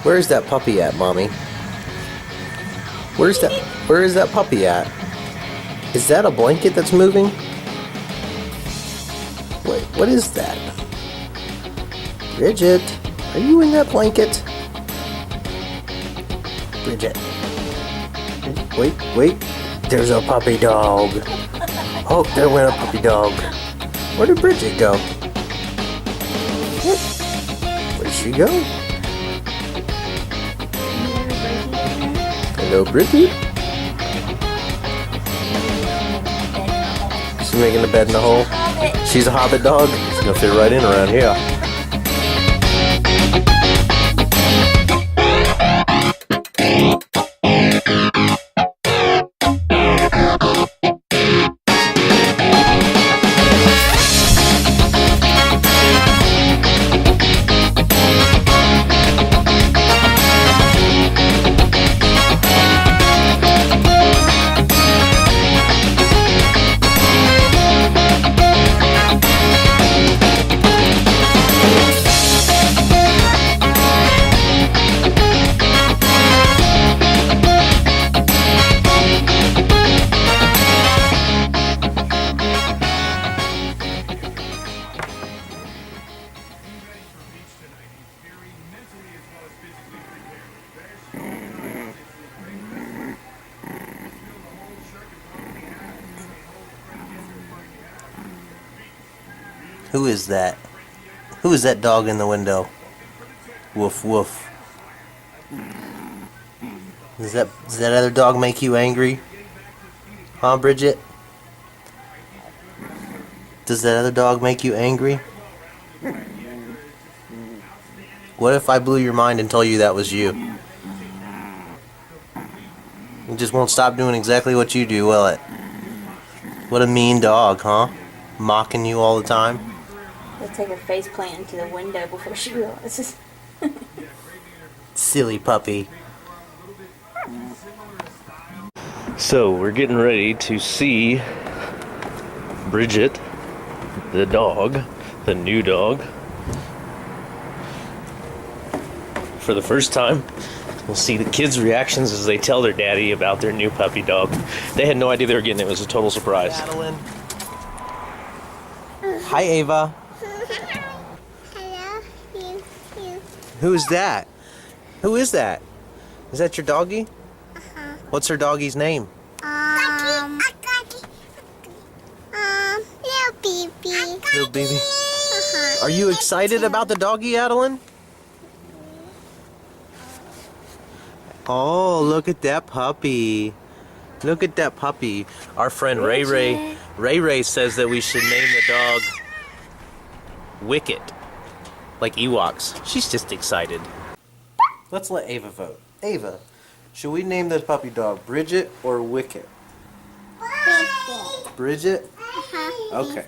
Where's that puppy at, Mommy? Where is that puppy at? Is that a blanket that's moving? Wait, what is that? Bridget, are you in that blanket? Bridget. Wait. There's a puppy dog. Oh, there went a puppy dog. Where did Bridget go? Where'd she go? Hello, Bridget. She's making a bed in the hole. She's a hobbit dog. She's gonna fit right in around here. Who is that? Who is that dog in the window? Woof woof. Does that other dog make you angry? Huh, Bridget? Does that other dog make you angry? What if I blew your mind and told you that was you? It just won't stop doing exactly what you do, will it? What a mean dog, huh? Mocking you all the time. Let's take her face plant into the window before she realizes. Silly puppy. So we're getting ready to see Bridget, the dog, the new dog, for the first time. We'll see the kids' reactions as they tell their daddy about their new puppy dog. They had no idea they were getting it. It was a total surprise. Madeline. Hi, Ava. Hello. You. Who is that? Who is that? Is that your doggie? What's her doggie's name? Little baby. Little baby. Are you excited about the doggie, Adeline? Oh, look at that puppy. Look at that puppy. Our friend Ray Ray says that we should name the dog Wicket. Like Ewoks. She's just excited. Let's let Ava vote. Ava, should we name this puppy dog Bridget or Wicket? Bridget? Okay.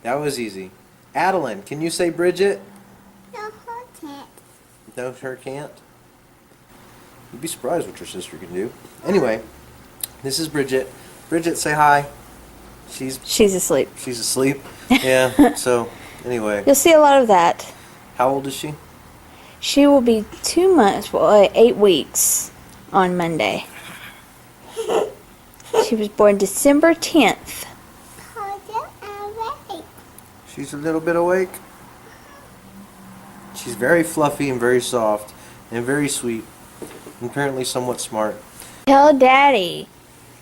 That was easy. Adeline, can you say Bridget? No, her can't. No, her can't. You'd be surprised what your sister can do. Anyway, this is Bridget. Bridget, say hi. She's asleep. She's asleep. Yeah. So, anyway. You'll see a lot of that. How old is she? She will be 2 months, 8 weeks on Monday. She was born December 10th. She's a little bit awake. She's very fluffy and very soft and very sweet and apparently somewhat smart. Tell Daddy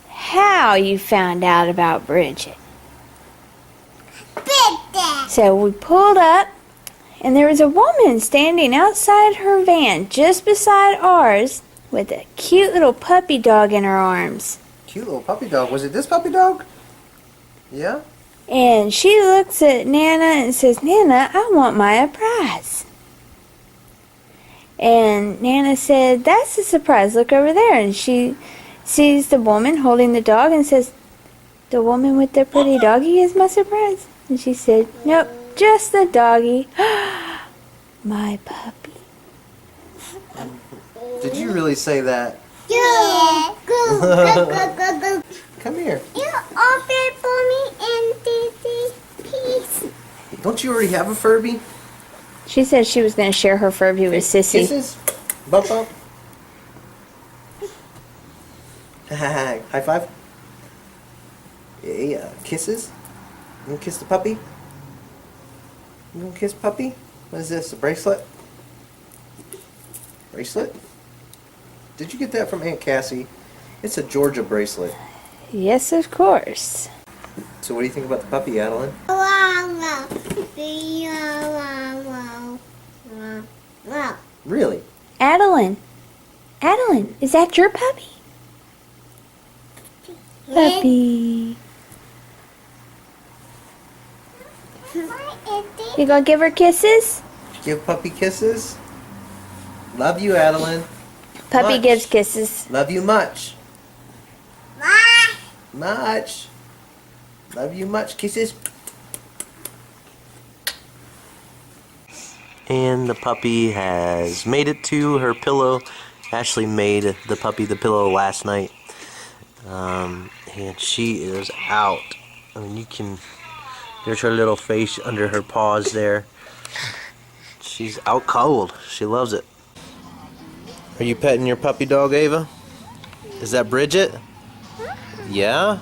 how you found out about Bridget. So we pulled up, and there was a woman standing outside her van just beside ours with a cute little puppy dog in her arms. Cute little puppy dog. Was it this puppy dog? Yeah? And she looks at Nana and says, Nana, I want Maya a prize. And Nana said, that's a surprise. Look over there. And she sees the woman holding the dog and says, the woman with the pretty doggie is my surprise. And she said, nope, just the doggie. My puppy. Did you really say that? Yeah. Go. Come here. You open for me and please. Don't you already have a Furby? She said she was going to share her Furby with Sissy. Kisses? Bump, bump. High five. Yeah. Kisses. You gonna kiss the puppy? You gonna kiss puppy? What is this? A bracelet? Bracelet? Did you get that from Aunt Cassie? It's a Georgia bracelet. Yes, of course. So what do you think about the puppy, Adeline? Really? Adeline. Adeline, is that your puppy? Puppy. You gonna give her kisses? Give puppy kisses? Love you, Adeline. Puppy Much. gives kisses. Love you much. Much. Love you much. Kisses. And the puppy has made it to her pillow. Ashley made the puppy the pillow last night. And she is out. I mean, you can... There's her little face under her paws there. She's out cold. She loves it. Are you petting your puppy dog, Ava? Is that Bridget? Yeah?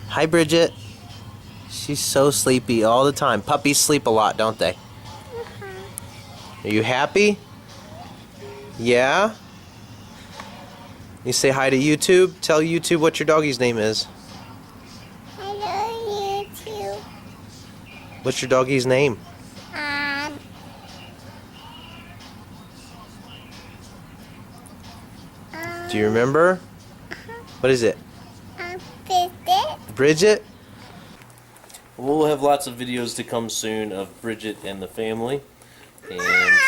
Hi, Bridget. She's so sleepy all the time. Puppies sleep a lot, don't they? Are you happy? Yeah? You say hi to YouTube? Tell YouTube what your doggy's name is. Hello, YouTube. What's your doggy's name? Do you remember? What is it? Bridget. Bridget? We'll have lots of videos to come soon of Bridget and the family. And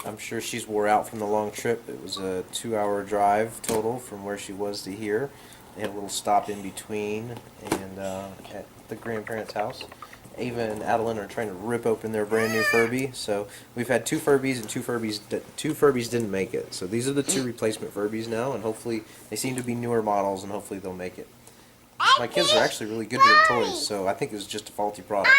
I'm sure she's wore out from the long trip. It was a 2-hour drive total from where she was to here. They had a little stop in between and at the grandparents' house. Ava and Adeline are trying to rip open their brand new Furby. So we've had 2 Furbies and 2 Furbies didn't make it. So these are the 2 replacement Furbies now, and hopefully they seem to be newer models, and hopefully they'll make it. My kids are actually really good with their toys, so I think it was just a faulty product.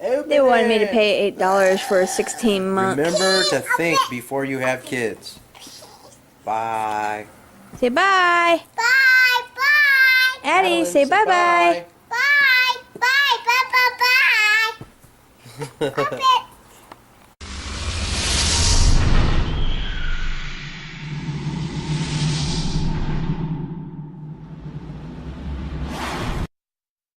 Open They wanted me to it. pay $8 for 16 months. Remember to think before you have kids. Bye. Say bye. Bye, bye. Addie, Adeline, say bye-bye. Bye, bye, bye, bye, bye. Bye.